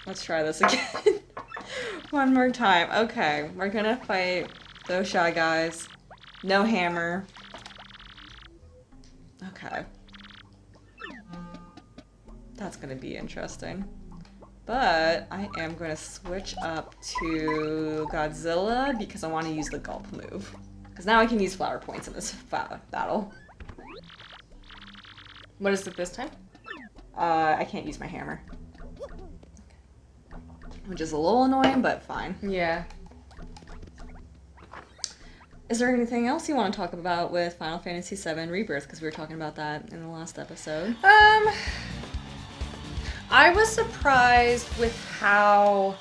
Let's try this again. One more time. Okay, we're gonna fight those Shy Guys. No hammer. Okay. That's gonna be interesting. But I am gonna switch up to Godzilla because I want to use the gulp move. Because now I can use flower points in this battle. What is it this time? I can't use my hammer. Which is a little annoying, but fine. Yeah. Is there anything else you want to talk about with Final Fantasy VII Rebirth? Because we were talking about that in the last episode. I was surprised with how,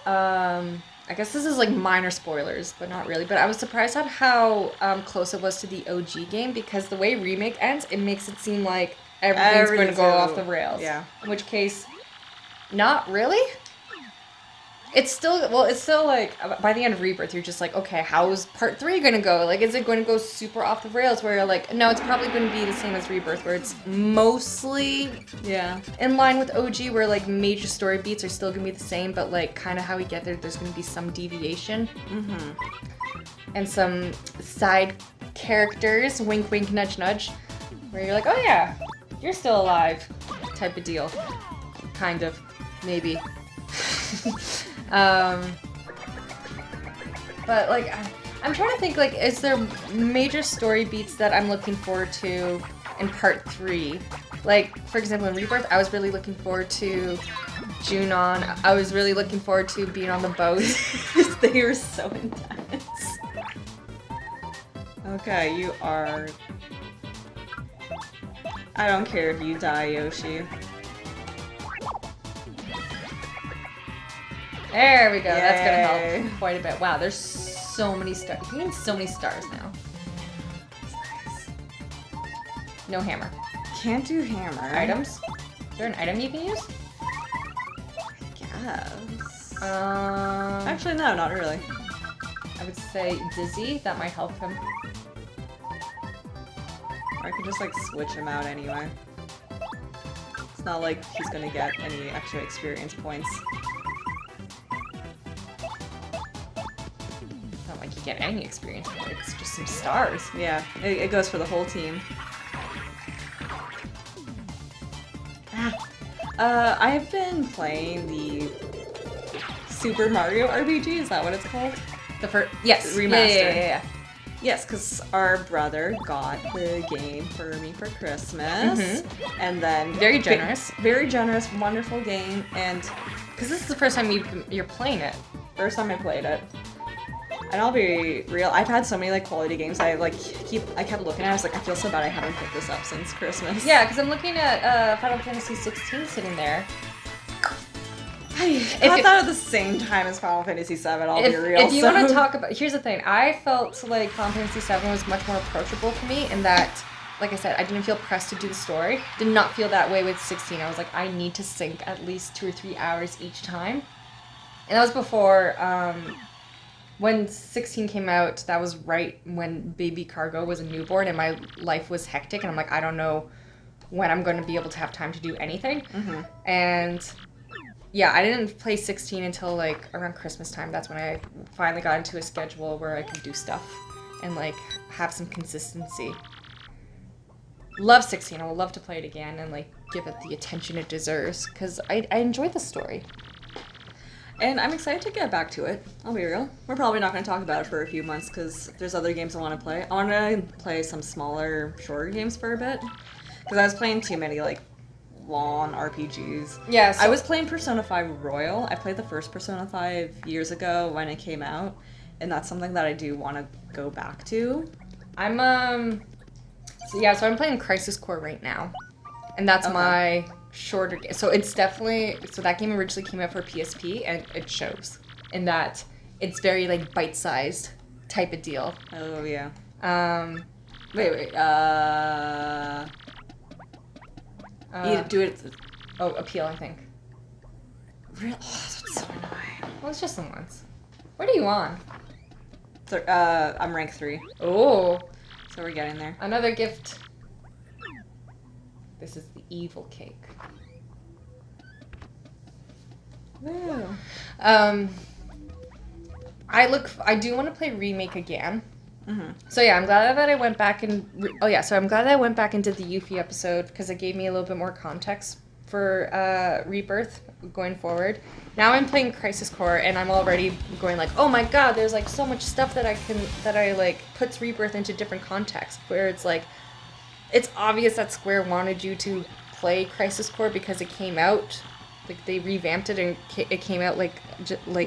I guess this is like minor spoilers, but not really, but I was surprised at how close it was to the OG game, because the way Remake ends, it makes it seem like everything's going to go off the rails. Yeah. In which case, not really. It's still, well, it's still like, by the end of Rebirth, you're just like, okay, how's part 3 gonna go? Like, is it going to go super off the rails where you're like, no, it's probably going to be the same as Rebirth, where it's mostly in line with OG, where like major story beats are still going to be the same, but like kind of how we get there, there's going to be some deviation. And some side characters, wink, wink, nudge, nudge, where you're like, oh yeah, you're still alive, type of deal. Kind of, maybe. But like, I'm trying to think, like, is there major story beats that I'm looking forward to in part 3? Like, for example, in Rebirth, I was really looking forward to Junon. I was really looking forward to being on the boat. They were so intense. Okay, you are... I don't care if you die, Yoshi. There we go. Yay. That's gonna help quite a bit. Wow, there's so many stars. You need so many stars now. Nice. No hammer. Can't do hammer. Items? Is there an item you can use? Yes. Actually, Actually, no, not really. I would say Dizzy. That might help him. Or I could just like switch him out anyway. It's not like he's gonna get any extra experience points. Not like you get any experience points, just some stars. Yeah, it goes for the whole team. I have been playing the Super Mario RPG, is that what it's called? The first, yes, Remaster. Yeah. Yes, because our brother got the game for me for Christmas, and then Very generous. Very generous, wonderful game, and Because this is the first time you're playing it. first time I played it. And I'll be real, I've had so many like quality games. I kept looking at it. I was like, I feel so bad I haven't picked this up since Christmas. Yeah, because I'm looking at Final Fantasy 16 sitting there. I got that at the same time as Final Fantasy VII. I'll be real. If you want to talk about, here's the thing. I felt like Final Fantasy VII was much more approachable for me in that, like I said, I didn't feel pressed to do the story. Did not feel that way with 16. I was like, I need to sink at least 2 or 3 hours each time. And that was before, when 16 came out, that was right when baby Cargo was a newborn and my life was hectic. And I'm like, I don't know when I'm going to be able to have time to do anything. And yeah, I didn't play 16 until like around Christmas time. That's when I finally got into a schedule where I could do stuff and like have some consistency. Love 16. I would love to play it again and like give it the attention it deserves because I enjoyed the story. And I'm excited to get back to it. I'll be real. We're probably not going to talk about it for a few months because there's other games I want to play. I want to play some smaller, shorter games for a bit. Because I was playing too many, like, long RPGs. Yeah, so I was playing Persona 5 Royal. I played the first Persona 5 years ago when it came out. And that's something that I do want to go back to. I'm, so I'm playing Crisis Core right now. And that's my shorter game. So it's definitely, so that game originally came out for PSP and it shows in that it's very like bite-sized type of deal. Oh, yeah. Wait. Do it. Oh, appeal, I think. Really? Oh, that's so annoying. Well, it's just the once. What are you on? I'm rank 3. Oh, So we're getting there. another gift. This is the evil cake. Woo. I do want to play Remake again. Mm-hmm. So yeah, I'm glad that I went back and I'm glad that I went back and did the Yuffie episode because it gave me a little bit more context for Rebirth going forward. Now I'm playing Crisis Core and I'm already going like, oh my god, there's like so much stuff that I like puts Rebirth into different contexts where it's like, it's obvious that Square wanted you to play Crisis Core because it came out, like they revamped it and it came out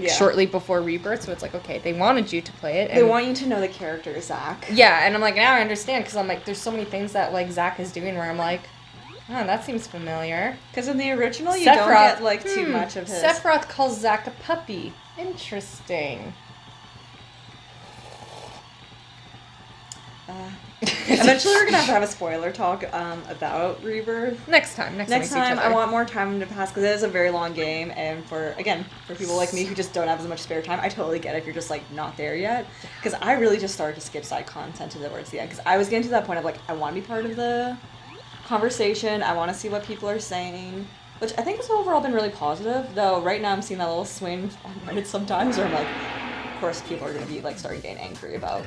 shortly before Rebirth, so it's like, okay, they wanted you to play it. And They want you to know the character, Zack. yeah, and I'm like, now I understand because I'm like, there's so many things that like Zack is doing where I'm like, oh, that seems familiar. Because in the original, you don't get like too much of his. Sephiroth calls Zack a puppy. Interesting. Eventually, we're gonna have a spoiler talk about Rebirth. Next time we see each I other. want more time to pass because it is a very long game, and for people like me who just don't have as much spare time, I totally get it if you're just like not there yet. Because I really just started to skip side content towards the end because I was getting to that point of like I want to be part of the conversation. I want to see what people are saying, which I think has overall been really positive. Though right now I'm seeing that little swing on Reddit sometimes where I'm like, of course people are gonna be like starting getting angry about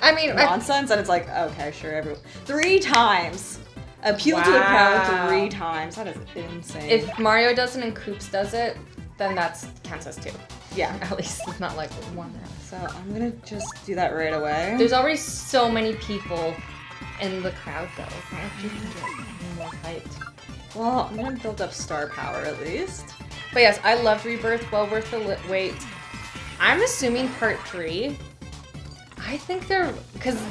nonsense, and it's like, okay, sure, 3 times appeal to the crowd 3 times. That is insane. If Mario does it and Koops does it, then that's counts as 2. Yeah, At least it's not like 1 now. so I'm gonna just do that right away. There's already so many people in the crowd though. Why don't you get more hyped? Well, I'm gonna build up star power at least. But yes, I loved Rebirth. Well worth the wait. I'm assuming part 3. I think because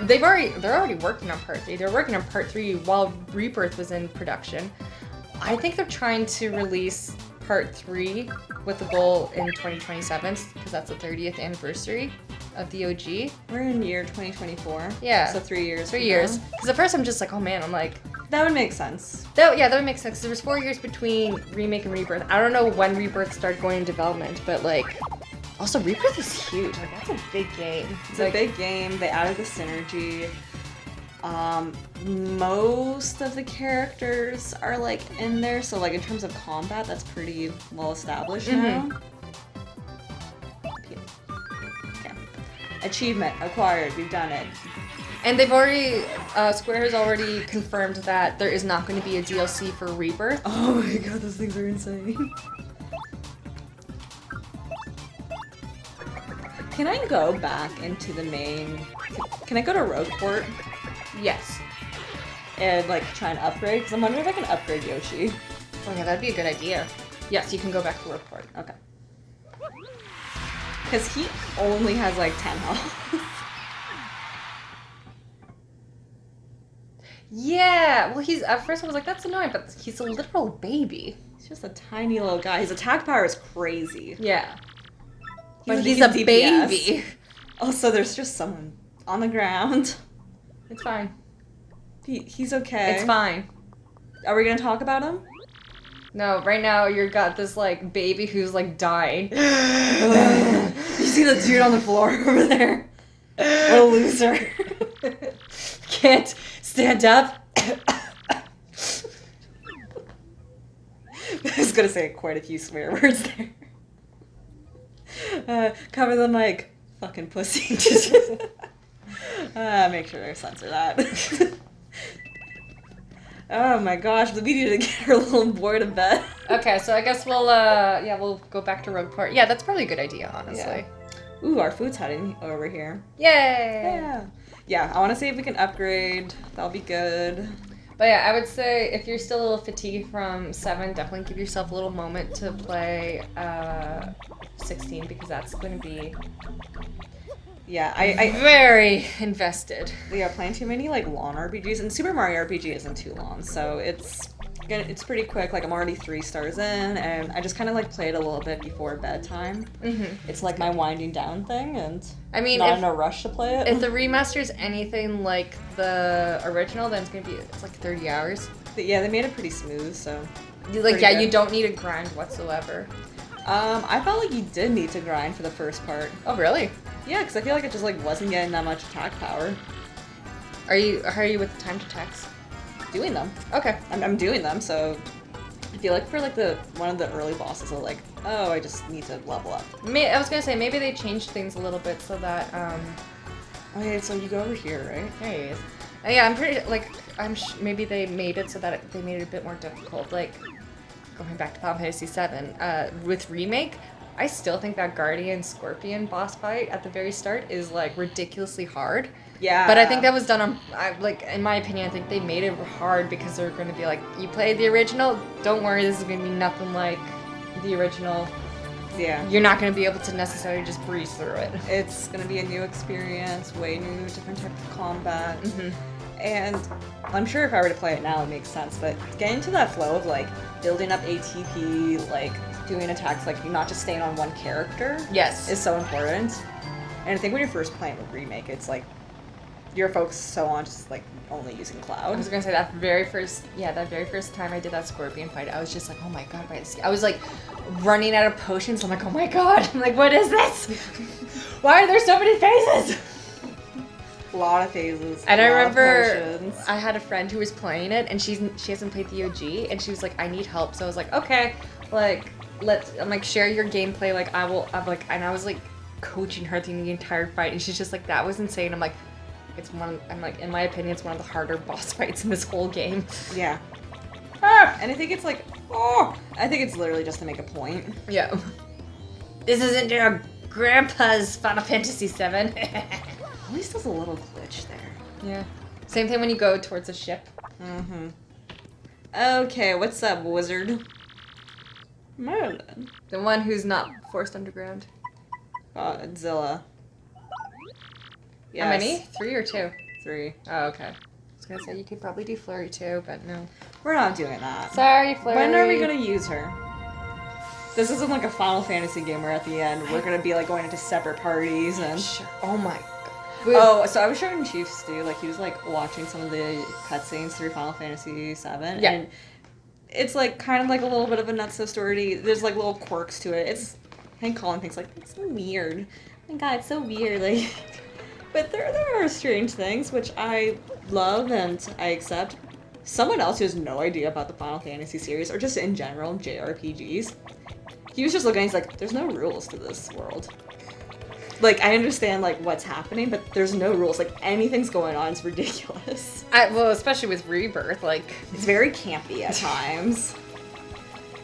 they're already working on part 3. They're working on part 3 while Rebirth was in production. I think they're trying to release part 3 with the goal in 2027 because that's the 30th anniversary of the OG. We're in year 2024. Yeah. So 3 years. 3 years. Because at first I'm just like, oh man, I'm like, that would make sense. that would make sense. There was 4 years between Remake and Rebirth. I don't know when Rebirth started going in development, but like, also Rebirth is huge. Like that's a big game. It's a big game. They added the synergy. Most of the characters are like in there, so like in terms of combat, that's pretty well established now. Okay. Achievement acquired. We've done it. And they've already, Square has already confirmed that there is not going to be a DLC for Rebirth. Oh my god, those things are insane. Can I go back into the main? Can I go to Rogueport Yes. and like try and upgrade? Because I'm wondering if I can upgrade Yoshi. Oh yeah, that'd be a good idea. Yes, you can go back to Report. Okay. Because he only has like 10 health. Yeah, well at first I was like, that's annoying, but he's a literal baby. He's just a tiny little guy. His attack power is crazy. Yeah. But He's he's a DPS. baby. Also, there's just someone on the ground. It's fine. He's okay. It's fine. Are we gonna talk about him? No, right now you've got this like baby who's like dying. You see the dude on the floor over there? What a loser. Can't stand up. I was gonna say quite a few swear words there. Cover the mic. Fucking pussy. Make sure I censor that. Oh my gosh, we need to get her little boy to bed. Okay, so I guess we'll go back to Rogueport. Yeah, that's probably a good idea, honestly. Yeah. Ooh, our food's heading over here. Yay! Yeah, I want to see if we can upgrade. That'll be good. But yeah, I would say if you're still a little fatigued from 7, definitely give yourself a little moment to play 16 because that's going to be I very invested. We are playing too many like long RPGs, and Super Mario RPG isn't too long, so it's pretty quick. Like I'm already 3 stars in, and I just kind of like played a little bit before bedtime. Mm-hmm. It's like my winding down thing, and I mean, not in a rush to play it. If the remaster is anything like the original, then it's like 30 hours. But yeah, they made it pretty smooth, so like yeah, good. You don't need a grind whatsoever. I felt like you did need to grind for the first part. Oh really? Yeah, because I feel like it just like wasn't getting that much attack power. Are you with the time to text? doing them. Okay. I'm doing them, so I feel like for like one of the early bosses, I'm like, oh, I just need to level up. I was gonna say maybe they changed things a little bit so that Okay, so you go over here, right? there he is. Yeah, I'm pretty like maybe they made it so that they made it a bit more difficult. Like going back to Final Fantasy VII, with remake, I still think that Guardian Scorpion boss fight at the very start is like ridiculously hard. Yeah. But I think that was done on, like, in my opinion, I think they made it hard because they're going to be like, you played the original? Don't worry, this is going to be nothing like the original. Yeah. You're not going to be able to necessarily just breeze through it. It's going to be a new experience, way new, different type of combat. Mm-hmm. And I'm sure if I were to play it now, it makes sense. But getting to that flow of, like, building up ATP, like, doing attacks, like, you're not just staying on one character. Yes. Is so important. And I think when you're first playing with Remake, it's like, you're focused so on just like only using Cloud. I was gonna say that very first time I did that Scorpion fight, I was just like, oh my god, I was like running out of potions. I'm like, oh my god, I'm like, what is this? Why are there so many phases? A lot of phases. And I remember I had a friend who was playing it, and she hasn't played the OG, and she was like, I need help. So I was like, okay, like I'm like, share your gameplay. Like I'm like, and I was like coaching her through the entire fight, and she's just like, that was insane. I'm like, I'm like, in my opinion, it's one of the harder boss fights in this whole game. Yeah. And I think it's like, I think it's literally just to make a point. Yeah. This isn't your grandpa's Final Fantasy VII. At least there's a little glitch there. Yeah. Same thing when you go towards a ship. Mm-hmm. Okay, what's up, wizard? Merlin. The one who's not forced underground. Zilla. Yes. How many? 3 or 2? 3. Oh, okay. I was gonna say you could probably do Flurry too, but no. We're not doing that. Sorry, Flurry. When are we gonna use her? This isn't like a Final Fantasy game where at the end we're gonna be like going into separate parties and. Sure. Oh my god. Oh, so I was showing Chief Stu, like he was like watching some of the cutscenes through Final Fantasy VII, yeah. And it's like kind of like a little bit of a nutso story. There's like little quirks to it. It's, I think Colin thinks like it's so weird. Oh my god, it's so weird. Like, but there are strange things which I love and I accept. Someone else who has no idea about the Final Fantasy series or just in general JRPGs, he was just looking. He's like, "There's no rules to this world." Like, I understand, like, what's happening, but there's no rules. Like, anything's going on. It's ridiculous. Well, especially with Rebirth, like... It's very campy at times.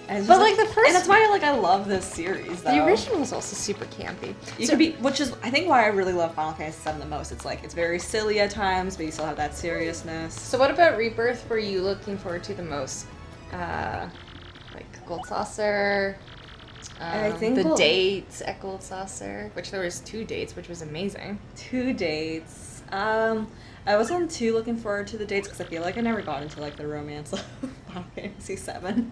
But, like, the first... And that's why, like, I love this series, though. The original was also super campy. You could be... Which is, I think, why I really love Final Fantasy VII the most. It's, like, it's very silly at times, but you still have that seriousness. So what about Rebirth were you looking forward to the most? Like, Gold Saucer... I think the dates at Gold Saucer, which there was 2 dates, which was amazing. 2 dates. I wasn't too looking forward to the dates because I feel like I never got into like the romance of Final Fantasy VII.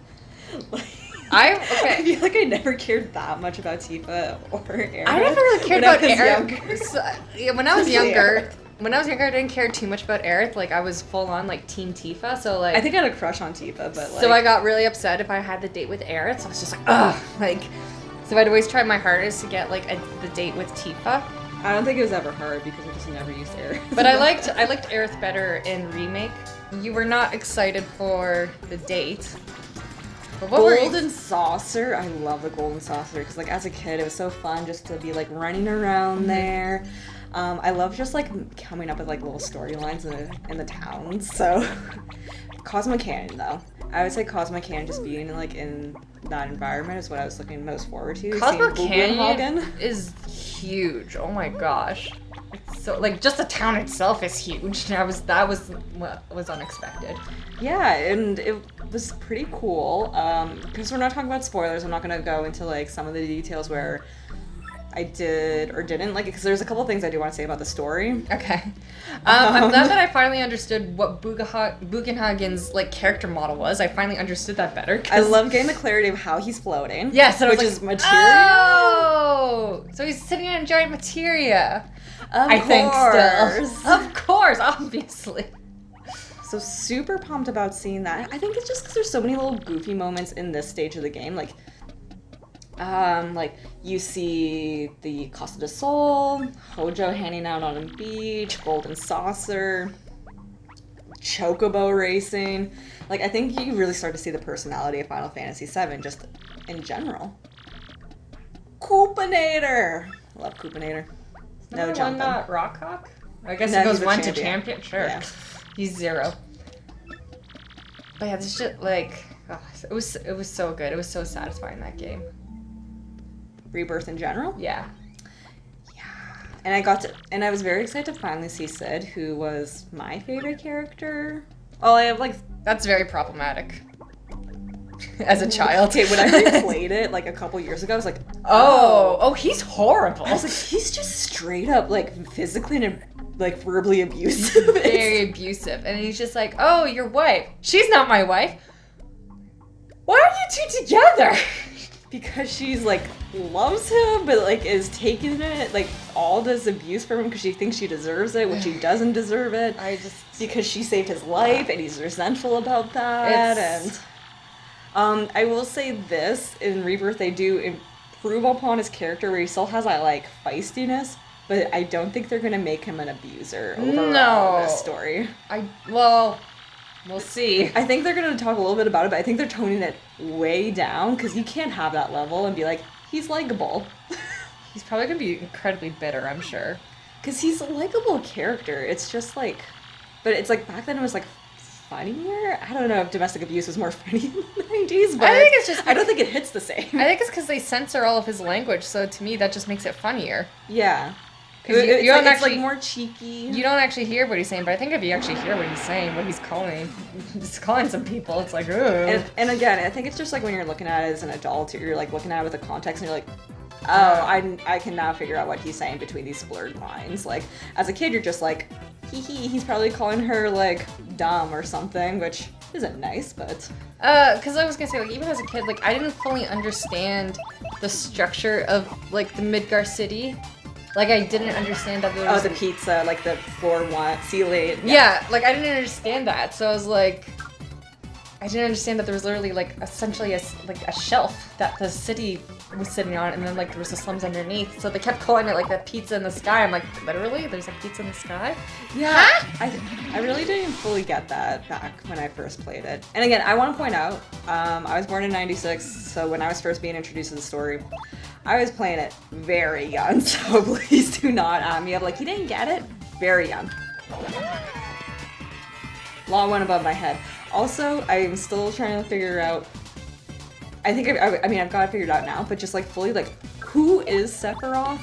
Like, I feel like I never cared that much about Tifa or Aerith. I never really cared about Aerith. So, yeah, when I was younger. When I was younger, I didn't care too much about Aerith. Like, I was full on, like, Team Tifa, so, like... I think I had a crush on Tifa, but, like... So I got really upset if I had the date with Aerith, so I was just like, ugh! Like, so I'd always try my hardest to get, like, the date with Tifa. I don't think it was ever hard, because I just never used Aerith. But I liked Aerith better in Remake. You were not excited for the date. But what Golden Saucer. I love the Golden Saucer, because, like, as a kid, it was so fun just to be, like, running around there. I love just, like, coming up with, like, little storylines in the towns, so... Cosmo Canyon, though. I would say Cosmo Canyon just being, like, in that environment is what I was looking most forward to. Cosmo Canyon is huge. Oh my gosh. It's so, like, just the town itself is huge. That was what was unexpected. Yeah, and it was pretty cool. Because we're not talking about spoilers, I'm not going to go into, like, some of the details where... I did or didn't like it because there's a couple things I do want to say about the story. Okay. I'm glad that I finally understood what Bugenhagen's like character model was. I finally understood that better. I love getting the clarity of how he's floating. Yes, which is materia. Oh, so he's sitting on a giant materia. I think still. Of course, obviously. So super pumped about seeing that. I think it's just because there's so many little goofy moments in this stage of the game, like you see the Costa del Sol, Hojo hanging out on a beach, Golden Saucer, chocobo racing. Like, I think you really start to see the personality of Final Fantasy VII just in general. Koopinator! I love Koopinator. No jumping. Not Rockhawk? I guess No, it goes he's a 1 to champion. champion. Sure. Yeah. He's 0. But yeah, this shit, like, it was so good. It was so satisfying, that game. Rebirth in general. Yeah. And I was very excited to finally see Sid, who was my favorite character. Oh, I have like... That's very problematic. As a child. Okay, when I replayed it like a couple years ago, I was like, oh, he's horrible. I was like, he's just straight up like physically and like verbally abusive. Very abusive. And he's just like, oh, your wife. She's not my wife. Why are you two together? Because she's like loves him, but like is taking it like all this abuse from him because she thinks she deserves it when she doesn't deserve it. Because she saved his life and he's resentful about that. And I will say this, in Rebirth they do improve upon his character where he still has that like feistiness, but I don't think they're gonna make him an abuser overall in this story. We'll see. I think they're going to talk a little bit about it, but I think they're toning it way down because you can't have that level and be like, he's likable. He's probably going to be incredibly bitter, I'm sure. Because he's a likable character. It's just like, but it's like back then it was like funnier. I don't know if domestic abuse was more funny in the 90s, but I think it's just... I don't think it hits the same. I think it's because they censor all of his language, so to me that just makes it funnier. Yeah. Because it's like more cheeky. You don't actually hear what he's saying, but I think if you actually hear what he's saying, what he's calling some people, it's like, ooh. And again, I think it's just like when you're looking at it as an adult, you're like looking at it with a context, and you're like, oh, I can now figure out what he's saying between these blurred lines. Like, as a kid, you're just like, he's probably calling her like dumb or something, which isn't nice, but. Because I was gonna say, like, even as a kid, like, I didn't fully understand the structure of like the Midgar city. Like, I didn't understand that there was... Oh, the pizza, like the floor one, ceiling. Yeah, like, I didn't understand that. So I was like... I didn't understand that there was literally, like, essentially a shelf that the city was sitting on, and then, like, there was the slums underneath. So they kept calling it, like, the pizza in the sky. I'm like, literally? There's a pizza in the sky? Yeah. Huh? I really didn't fully get that back when I first played it. And again, I want to point out, I was born in 96, so when I was first being introduced to the story... I was playing it very young, so please do not me up like, you didn't get it? Very young. Law went above my head. Also, I'm still trying to figure out, I think, I mean, I've got it figured out now, but just like fully, like, who is Sephiroth?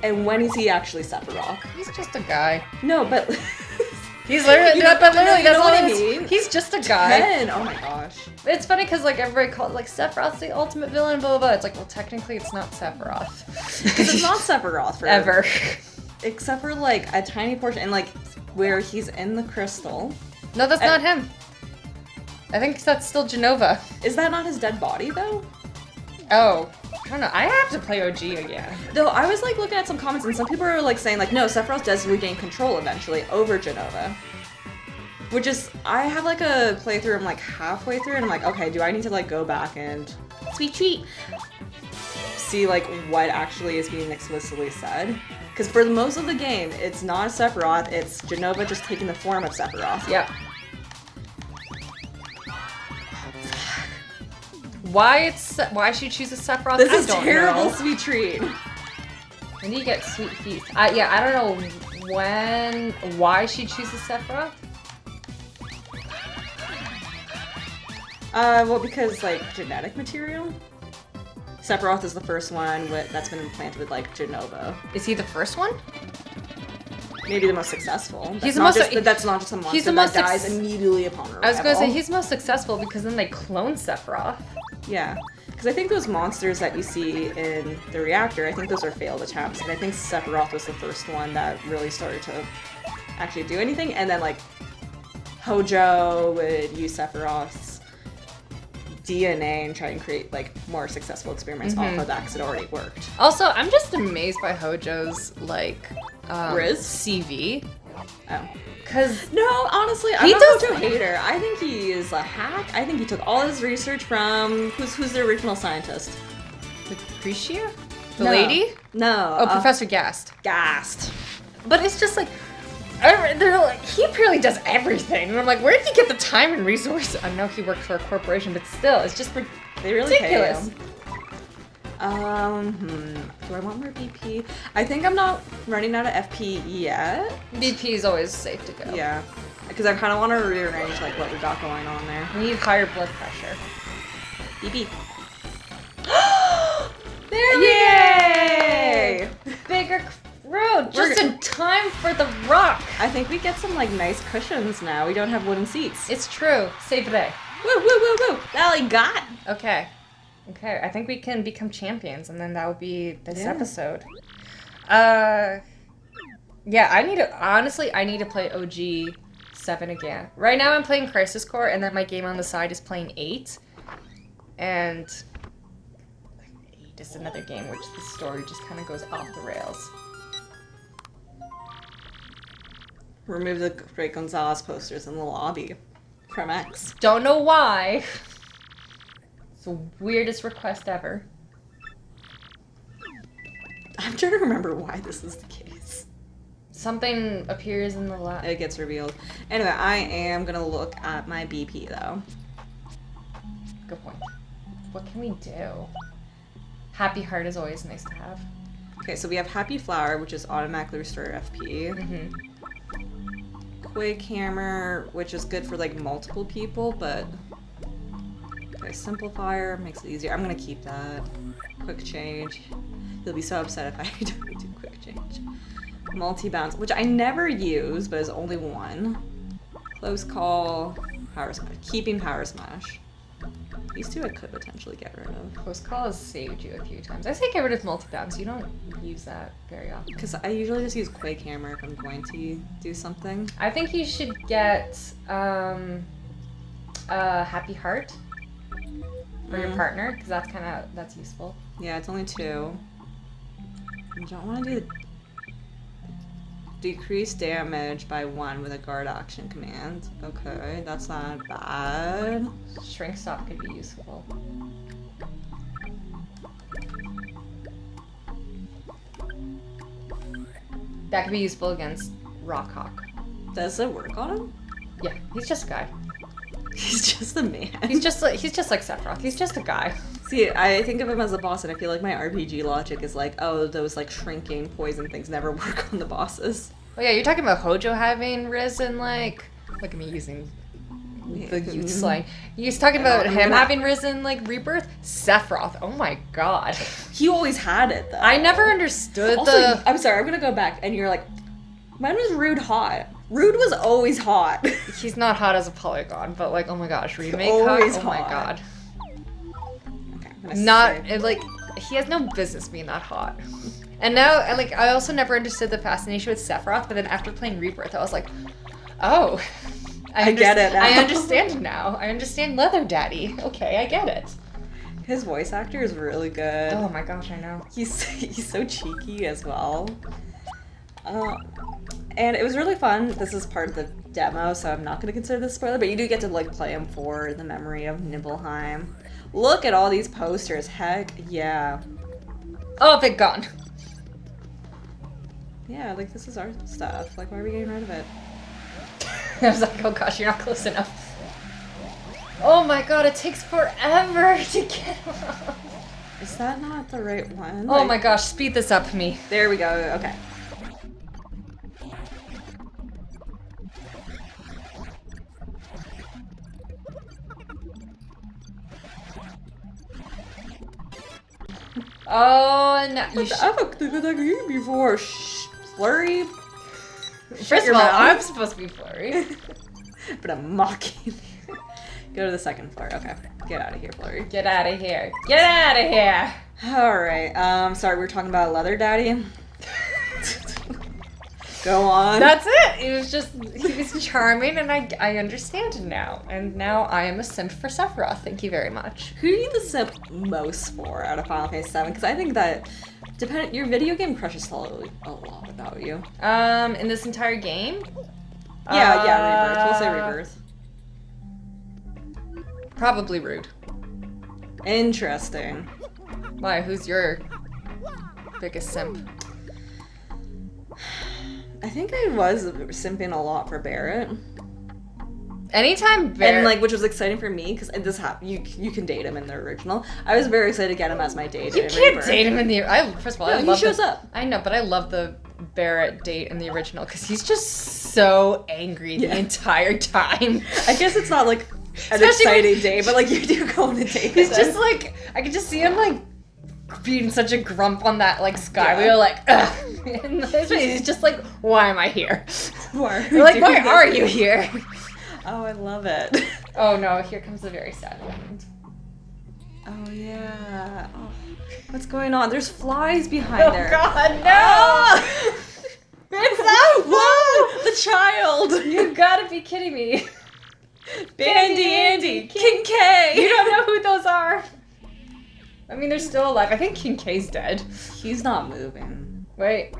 And when is he actually Sephiroth? He's just a guy. No, but... He's literally, that's all I mean. He's just a guy. Ken, oh my gosh. It's funny because like everybody calls like Sephiroth's the ultimate villain, blah blah blah. It's like, well, technically it's not Sephiroth. Because it's not Sephiroth for ever. Except for like a tiny portion, and like where he's in the crystal. No, that's not him. I think that's still Genova. Is that not his dead body though? Oh. I don't know. I have to play OG again. Though I was like looking at some comments and some people are like saying like, no, Sephiroth does regain control eventually over Genova. Which is, I have like a playthrough, I'm like halfway through and I'm like, okay, do I need to like go back and sweet treat? See like what actually is being explicitly said? Because for most of the game, it's not Sephiroth, it's Genova just taking the form of Sephiroth. Yep. Why she chooses Sephiroth? This is don't terrible, know. sweet treat. When do you get sweet feast? Yeah, I don't know why she chooses Sephiroth. Well, because like genetic material. Sephiroth is the first one that's been implanted with like Genova. Is he the first one? Maybe the most successful. That's not just a monster that dies immediately upon arrival. I was gonna say he's most successful because then they clone Sephiroth. Yeah, because I think those monsters that you see in the reactor, I think those are failed attempts, and I think Sephiroth was the first one that really started to actually do anything, and then like Hojo would use Sephiroth's DNA and try and create like more successful experiments off of that because it already worked. Also, I'm just amazed by Hojo's like Riz? CV. Oh. Cause no, honestly, I'm not a Hojo hater. I think he is a hack. I think he took all his research from who's the original scientist? Lucretia? The lady? No. Oh, Professor Gast. Gast. But it's just like They're like, he apparently does everything. And I'm like, where did he get the time and resources? I know he worked for a corporation, but still, it's just They really pay ridiculous. him. Do I want more BP? I think I'm not running out of FP yet. BP is always safe to go. Yeah. Because I kind of want to rearrange like what we got going on there. We need higher blood pressure. BP. There we Yay! go! Bigger road, just in time for the rock. I think we get some like nice cushions now. We don't have wooden seats. It's true. C'est vrai. Woo woo woo woo! That we got. Okay. Okay, I think we can become champions, and then that would be this Yeah. episode. Yeah, I need to play OG 7 again. Right now I'm playing Crisis Core, and then my game on the side is playing 8. And 8 is another game which the story just kind of goes off the rails. Remove the Great Gonzalez posters in the lobby from X. Don't know why. It's the weirdest request ever. I'm trying to remember why this is the case. Something appears in the lab. It gets revealed. Anyway, I am gonna look at my BP though. Good point. What can we do? Happy Heart is always nice to have. Okay, so we have Happy Flower, which is automatically restore FP. Mm-hmm. Quick Hammer, which is good for like multiple people, but okay, Simplifier makes it easier. I'm gonna keep that. Quick Change. You'll be so upset if I don't do Quick Change. Multi-Bounce, which I never use, but is only one. Close Call, Power Smash. Keeping Power Smash. These two I could potentially get rid of. Close Call has saved you a few times. I say get rid of multi-bounce. You don't use that very often. Because I usually just use Quake Hammer if I'm going to do something. I think you should get Happy Heart for your partner, because that's useful. Yeah, it's only 2. I don't want to do the decrease damage by 1 with a guard action command. Okay, that's not bad. Shrink Stop could be useful. That could be useful against Rockhawk. Does it work on him? Yeah, he's just a guy. He's just a man. He's just like Sephiroth. He's just a guy. See, I think of him as a boss, and I feel like my RPG logic is like, oh, those like shrinking poison things never work on the bosses. Oh yeah, you're talking about Hojo having risen, like, look at me using the youth slang. He's talking about him having risen, like, Rebirth? Sephiroth, oh my god. He always had it, though. I never understood Also, I'm sorry, I'm gonna go back, and you're like, when was Rude hot? Rude was always hot. He's not hot as a polygon, but like, oh my gosh, remake always hot? Oh my hot. god. Okay, I'm gonna Not, save. like, he has no business being that hot. And now, I also never understood the fascination with Sephiroth, but then after playing Rebirth, I was like, oh. I get it now. I understand now. I understand Leather Daddy. Okay, I get it. His voice actor is really good. Oh my gosh, I know. He's so cheeky as well. And it was really fun. This is part of the demo, so I'm not going to consider this a spoiler, but you do get to like play him for the memory of Nibelheim. Look at all these posters. Heck yeah. Oh, big gone. Yeah, like this is our stuff. Like, why are we getting rid of it? I was like, oh gosh, you're not close enough. Oh my god, it takes forever to get off. Is that not the right one? Oh my gosh, speed this up for me. There we go. Okay. Oh no, you I've looked at that game before. Shh, Flurry. First of all, I'm supposed to be Flurry. But I'm mocking you. Go to the second floor. Okay. Get out of here, Flurry. Get out of here. Get out of here. Alright, sorry, we were talking about Leather Daddy. Go on. That's it. He was charming, and I understand now. And now I am a simp for Sephiroth. Thank you very much. Who do you the simp most for out of Final Fantasy VII? Because I think that your video game crushes tell a lot about you. In this entire game? Yeah, Rebirth. We'll say Rebirth. Probably Rude. Interesting. Why? Who's your biggest simp? I think I was simping a lot for Barrett. Anytime Barrett... And, like, which was exciting for me, because this you can date him in the original. I was very excited to get him as my date. You can't date him in the... First of all, no, I love he shows up. I know, but I love the Barrett date in the original, because he's just so angry the entire time. I guess it's not, like, an exciting day, but, like, you do go on a date. He's just, like... I could just see him, like, being such a grump on that, like, sky wheel, like, ugh. And he's just like, why am I here? Why are you here? Oh, I love it. Oh no, here comes the very sad moment. Oh yeah. Oh, what's going on? There's flies behind there. Oh god, no! Oh! It's that one! The child! You gotta be kidding me. Bandy Andy, King K! You don't know who those are. I mean, they're still alive. I think King K's dead. He's not moving. Wait.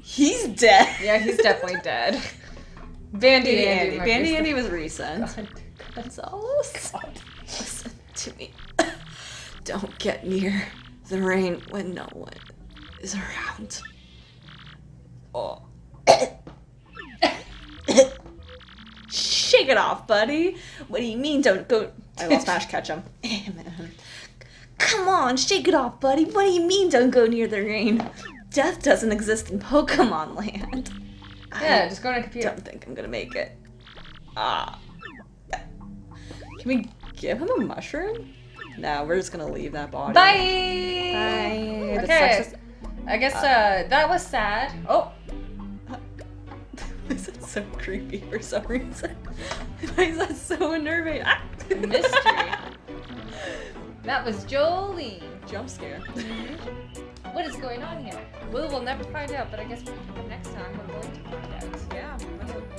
He's dead. Yeah, he's definitely dead. Bandy Andy. Bandy Andy was recent. God. Gonzalez, listen to me. Don't get near the rain when no one is around. Oh. Shake it off, buddy. What do you mean don't go... I lost Smash Ketchum. Come on, shake it off, buddy. What do you mean don't go near the rain? Death doesn't exist in Pokemon land. Yeah, just go on a computer. I don't think I'm gonna make it. Can we give him a mushroom? No, we're just gonna leave that body. Bye! Bye. Okay. I guess that was sad. Oh! This is so creepy for some reason. Why is that so unnerving? Ah! Mystery. That was Jolene. Jump scare. What is going on here? We'll never find out, but I guess next time we're going to find out. Yeah, that's what